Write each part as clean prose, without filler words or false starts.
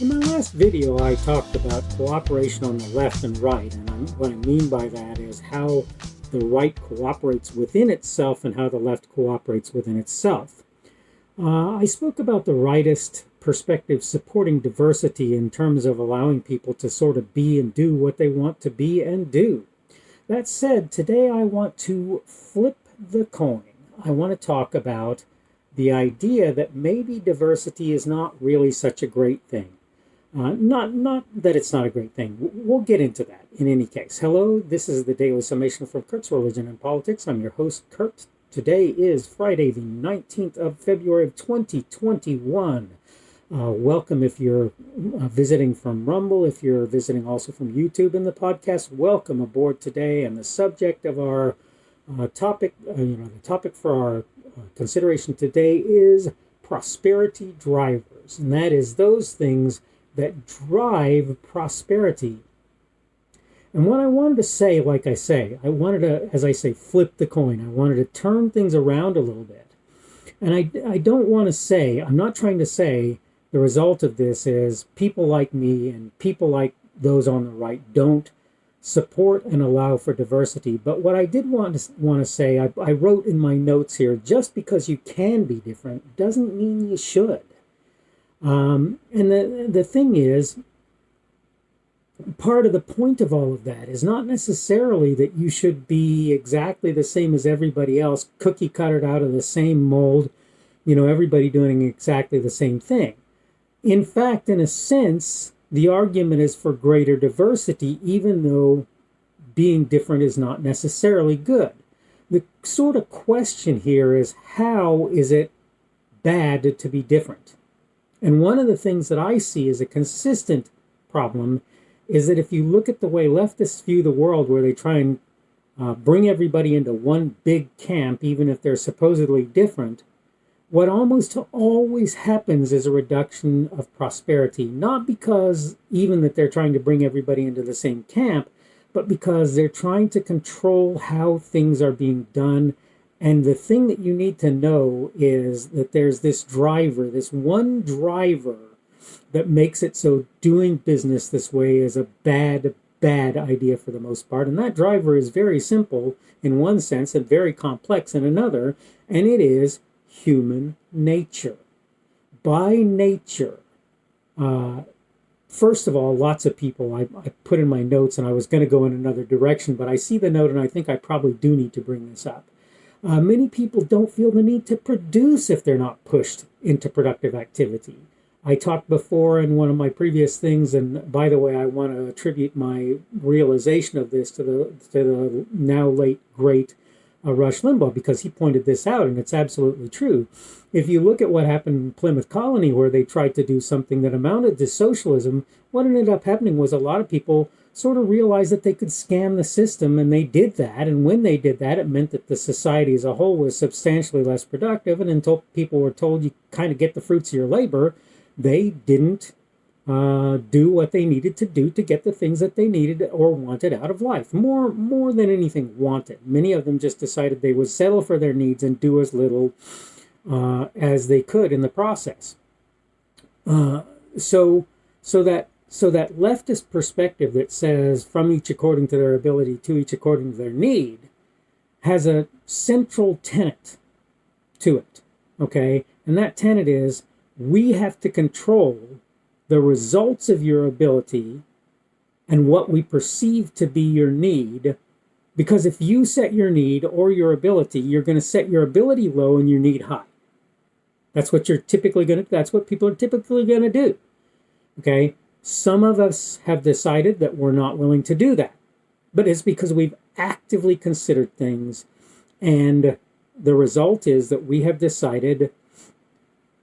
In my last video, I talked about cooperation on the left and right, and what I mean by that is how the right cooperates within itself and how the left cooperates within itself. I spoke about the rightist perspective supporting diversity in terms of allowing people to sort of be and do what they want to be and do. That said, today I want to flip the coin. I want to talk about the idea that maybe diversity is not really such a great thing. Not that it's not a great thing. We'll get into that in any case. Hello, this is the Daily Summation from Kurt's Religion and Politics. I'm your host, Kurt. Today is Friday, the 19th of February of 2021. Welcome if you're visiting from Rumble, if you're visiting also from YouTube in the podcast. Welcome aboard today. And the subject of our topic, the topic for our consideration today is prosperity drivers. And that is those things that drive prosperity. And what I wanted to say, I wanted to, as I say, flip the coin. I wanted to turn things around a little bit. And I don't want to say, I'm not trying to say the result of this is people like me and people like those on the right don't support and allow for diversity. But what I did want to say, I wrote in my notes here, just because you can be different doesn't mean you should. And the thing is, part of the point of all of that is not necessarily that you should be exactly the same as everybody else, cookie cuttered out of the same mold, everybody doing exactly the same thing. In fact, in a sense, the argument is for greater diversity, even though being different is not necessarily good. The sort of question here is, how is it bad to be different? And one of the things that I see as a consistent problem is that if you look at the way leftists view the world, where they try and bring everybody into one big camp, even if they're supposedly different, what almost always happens is a reduction of prosperity, not because even that they're trying to bring everybody into the same camp, but because they're trying to control how things are being done. And the thing that you need to know is that there's this one driver that makes it so doing business this way is a bad idea for the most part. And that driver is very simple in one sense and very complex in another, and it is human nature. By nature, first of all, lots of people, I put in my notes, and I was going to go in another direction, but I see the note and I think I probably do need to bring this up. Many people don't feel the need to produce if they're not pushed into productive activity. I talked before in one of my previous things, and by the way, I want to attribute my realization of this to the now late great Rush Limbaugh, because he pointed this out, and it's absolutely true. If you look at what happened in Plymouth Colony, where they tried to do something that amounted to socialism, what ended up happening was a lot of people sort of realized that they could scam the system, and they did that. And when they did that, it meant that the society as a whole was substantially less productive. And until people were told you kind of get the fruits of your labor, they didn't do what they needed to do to get the things that they needed or wanted out of life. More than anything wanted. Many of them just decided they would settle for their needs and do as little as they could in the process. So that leftist perspective that says from each according to their ability to each according to their need has a central tenet to it, okay? And that tenet is, we have to control the results of your ability and what we perceive to be your need, because if you set your need or your ability, you're going to set your ability low and your need high. That's what that's what people are typically going to do, okay? Some of us have decided that we're not willing to do that, but it's because we've actively considered things, and the result is that we have decided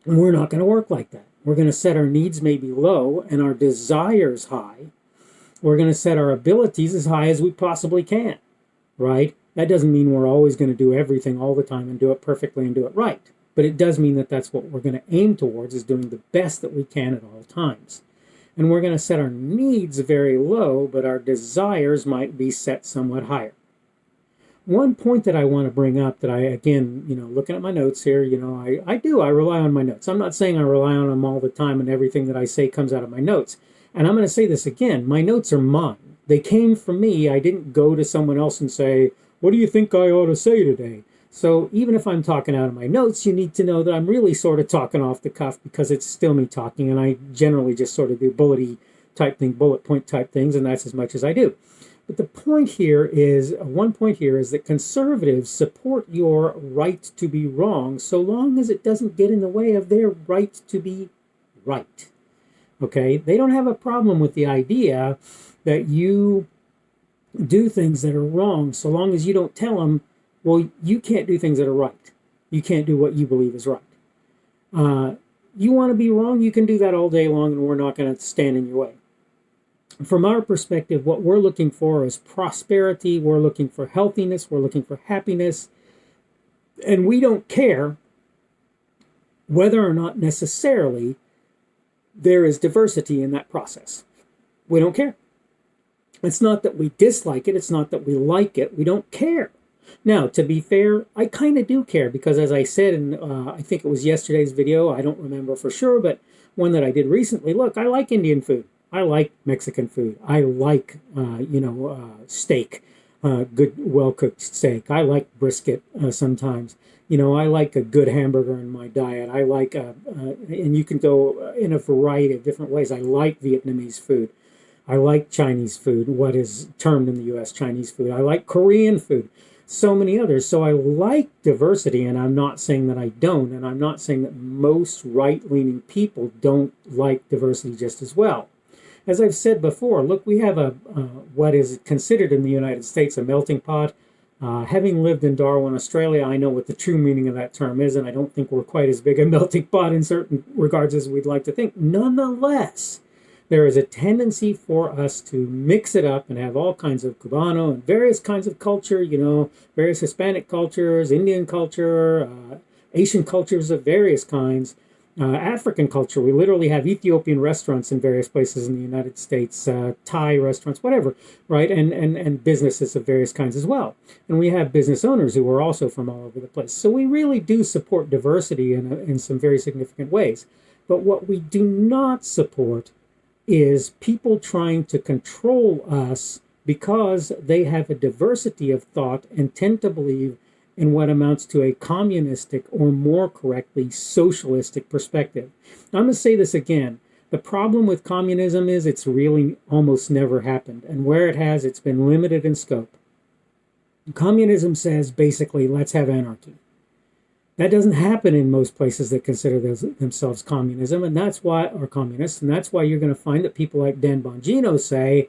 we're not going to work like that. We're going to set our needs maybe low and our desires high. We're going to set our abilities as high as we possibly can, right? That doesn't mean we're always going to do everything all the time and do it perfectly and do it right, but it does mean that that's what we're going to aim towards, is doing the best that we can at all times. And we're going to set our needs very low, but our desires might be set somewhat higher. One point that I want to bring up that I, again, looking at my notes here, I rely on my notes. I'm not saying I rely on them all the time and everything that I say comes out of my notes. And I'm going to say this again, my notes are mine. They came from me. I didn't go to someone else and say, what do you think I ought to say today? So even if I'm talking out of my notes, you need to know that I'm really sort of talking off the cuff because it's still me talking, and I generally just sort of do bullet point type things, and that's as much as I do. But the point here is, one point here is that conservatives support your right to be wrong so long as it doesn't get in the way of their right to be right. Okay? They don't have a problem with the idea that you do things that are wrong so long as you don't tell them, well, you can't do things that are right. You can't do what you believe is right. You want to be wrong, you can do that all day long, and we're not going to stand in your way. From our perspective, what we're looking for is prosperity, we're looking for healthiness, we're looking for happiness, and we don't care whether or not necessarily there is diversity in that process. We don't care. It's not that we dislike it, it's not that we like it, we don't care. Now, to be fair, I kind of do care because, as I said in, I think it was yesterday's video, I don't remember for sure, but one that I did recently, look, I like Indian food. I like Mexican food. I like, steak, good, well-cooked steak. I like brisket sometimes. I like a good hamburger in my diet. I like, and you can go in a variety of different ways. I like Vietnamese food. I like Chinese food, what is termed in the U.S. Chinese food. I like Korean food. So many others. So I like diversity, and I'm not saying that I don't, and I'm not saying that most right-leaning people don't like diversity just as well. As I've said before, look, we have what is considered in the United States a melting pot. Having lived in Darwin, Australia, I know what the true meaning of that term is, and I don't think we're quite as big a melting pot in certain regards as we'd like to think. Nonetheless, there is a tendency for us to mix it up and have all kinds of Cubano and various kinds of culture, various Hispanic cultures, Indian culture, Asian cultures of various kinds, African culture. We literally have Ethiopian restaurants in various places in the United States, Thai restaurants, whatever, right? And businesses of various kinds as well. And we have business owners who are also from all over the place. So we really do support diversity in some very significant ways. But what we do not support is people trying to control us because they have a diversity of thought and tend to believe in what amounts to a communistic, or more correctly, socialistic perspective. I'm going to say this again. The problem with communism is it's really almost never happened. And where it has, it's been limited in scope. Communism says, basically, let's have anarchy. That doesn't happen in most places that consider themselves communism, and that's why, or communists, and that's why you're going to find that people like Dan Bongino say,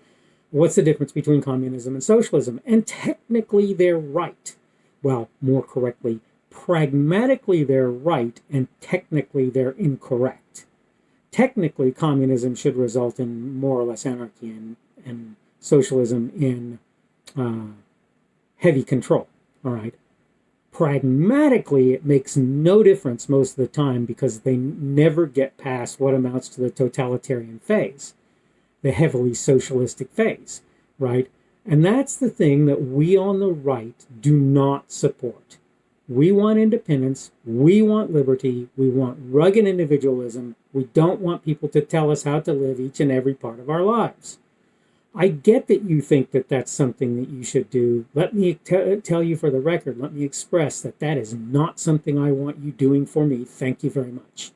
what's the difference between communism and socialism? And technically they're right. Well, more correctly, pragmatically they're right, and technically they're incorrect. Technically, communism should result in more or less anarchy, and socialism in heavy control, all right? Pragmatically, it makes no difference most of the time because they never get past what amounts to the totalitarian phase, the heavily socialistic phase, right? And that's the thing that we on the right do not support. We want independence, we want liberty, we want rugged individualism. We don't want people to tell us how to live each and every part of our lives. I get that you think that that's something that you should do. Let me tell you for the record, let me express that that is not something I want you doing for me. Thank you very much.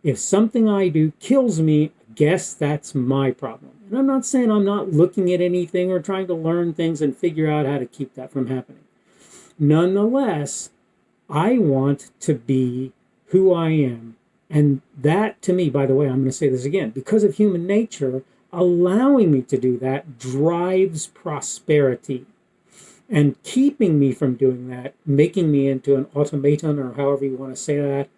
If something I do kills me, I guess that's my problem. And I'm not saying I'm not looking at anything or trying to learn things and figure out how to keep that from happening. Nonetheless, I want to be who I am. And that, to me, by the way, I'm going to say this again, because of human nature, allowing me to do that drives prosperity. And keeping me from doing that, making me into an automaton, or however you want to say that,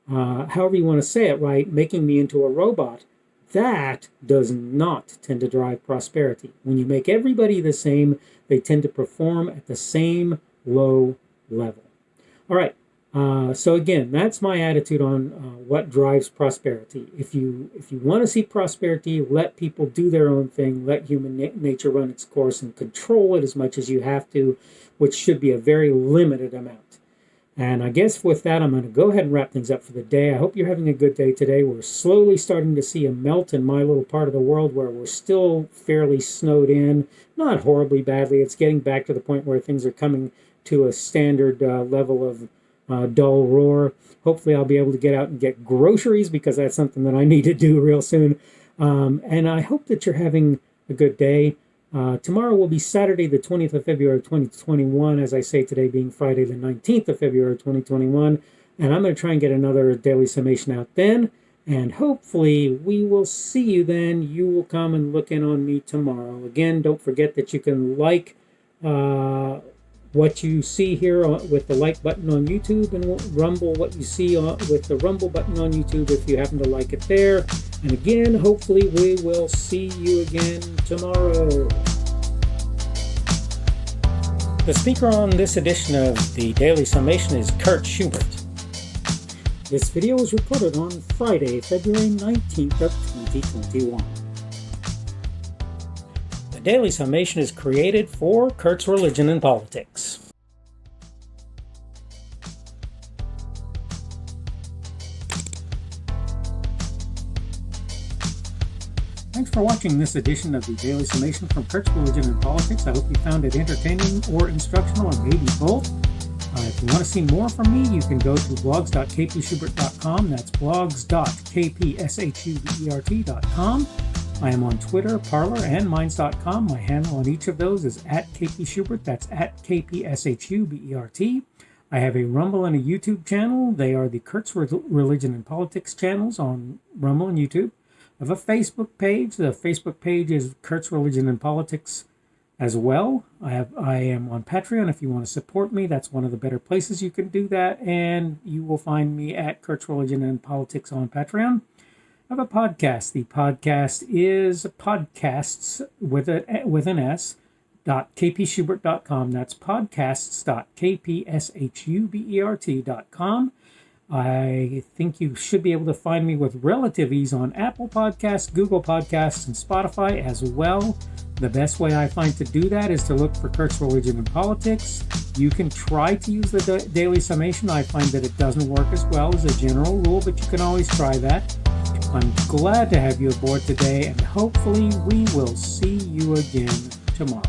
however you want to say it, right, making me into a robot, that does not tend to drive prosperity. When you make everybody the same, they tend to perform at the same low level. All right. So again, that's my attitude on what drives prosperity. If you want to see prosperity, let people do their own thing, let human nature run its course and control it as much as you have to. which should be a very limited amount. And I guess with that, I'm going to go ahead and wrap things up for the day. I hope you're having a good day today. We're slowly starting to see a melt in my little part of the world where we're still fairly snowed in, not horribly badly. It's getting back to the point where things are coming to a standard level of dull roar. Hopefully I'll be able to get out and get groceries because that's something that I need to do real soon. And I hope that you're having a good day. Tomorrow will be Saturday, the 20th of February, 2021, as I say today being Friday, the 19th of February, 2021. And I'm going to try and get another daily summation out then. And hopefully we will see you then. You will come and look in on me tomorrow. Again, don't forget that you can like what you see here with the like button on YouTube, and Rumble what you see with the Rumble button on YouTube if you happen to like it there. And again, hopefully we will see you again tomorrow. The speaker on this edition of the Daily Summation is Kurt Schubert. This video was recorded on Friday, February 19th of 2021. The Daily Summation is created for Kurt's Religion and Politics. Thanks for watching this edition of the Daily Summation from Kurt's Religion and Politics. I hope you found it entertaining or instructional, or maybe both. If you want to see more from me, you can go to blogs.kpschubert.com. That's blogs.kpschubert.com. I am on Twitter, Parler, and Minds.com. My handle on each of those is @kpschubert. That's @kpschubert. I have a Rumble and a YouTube channel. They are the Kurt's Religion and Politics channels on Rumble and YouTube. I have a Facebook page. The Facebook page is Kurt's Religion and Politics as well. I am on Patreon. If you want to support me, that's one of the better places you can do that. And you will find me at Kurt's Religion and Politics on Patreon. I have a podcast. The podcast is podcasts with an S, .kpschubert.com. That's podcasts.kpschubert.com. I think you should be able to find me with relative ease on Apple Podcasts, Google Podcasts, and Spotify as well. The best way I find to do that is to look for Kurt's Religion and Politics. You can try to use the Daily Summation. I find that it doesn't work as well as a general rule, but you can always try that. I'm glad to have you aboard today, and hopefully we will see you again tomorrow.